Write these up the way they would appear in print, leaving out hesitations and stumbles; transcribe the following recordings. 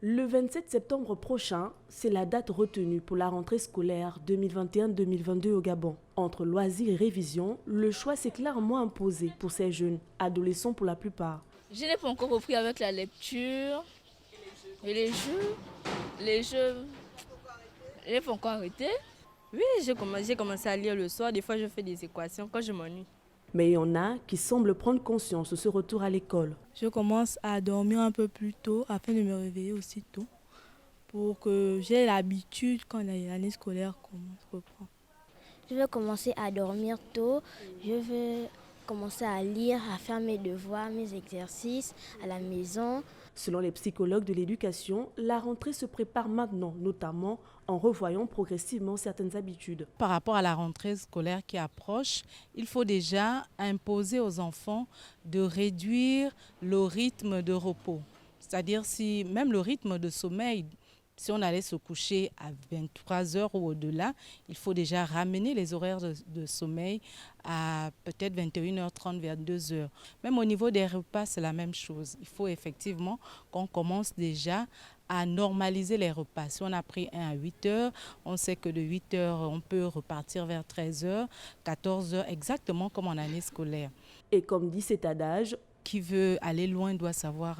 Le 27 septembre prochain, c'est la date retenue pour la rentrée scolaire 2021-2022 au Gabon. Entre loisirs et révision, le choix s'est clairement imposé pour ces jeunes, adolescents pour la plupart. Je n'ai pas encore repris avec la lecture et les jeux. Les jeux, je n'ai pas encore arrêté. Oui, j'ai commencé à lire le soir. Des fois, je fais des équations quand je m'ennuie. Mais il y en a qui semblent prendre conscience de ce retour à l'école. Je commence à dormir un peu plus tôt afin de me réveiller aussi tôt pour que j'ai l'habitude quand l'année scolaire reprend. Je vais commencer à dormir tôt, je vais commencer à lire, à faire mes devoirs, mes exercices à la maison. Selon les psychologues de l'éducation, la rentrée se prépare maintenant, notamment en revoyant progressivement certaines habitudes. Par rapport à la rentrée scolaire qui approche, il faut déjà imposer aux enfants de réduire le rythme de repos. C'est-à-dire si même le rythme de sommeil, si on allait se coucher à 23 heures ou au-delà, il faut déjà ramener les horaires de sommeil à peut-être 21h30, 22h. Même au niveau des repas, c'est la même chose. Il faut effectivement qu'on commence déjà à normaliser les repas. Si on a pris un à 8 heures, on sait que de 8 heures, on peut repartir vers 13 heures, 14 heures, exactement comme en année scolaire. Et comme dit cet adage, qui veut aller loin doit savoir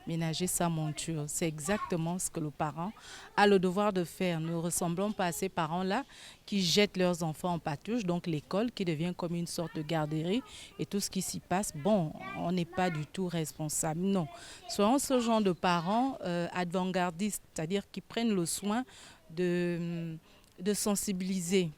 ménager sa monture. C'est exactement ce que le parent a le devoir de faire. Ne ressemblons pas à ces parents-là qui jettent leurs enfants en pâture, donc l'école qui devient comme une sorte de garderie et tout ce qui s'y passe, bon, on n'est pas du tout responsable. Non, soyons ce genre de parents avant-gardistes, c'est-à-dire qui prennent le soin de sensibiliser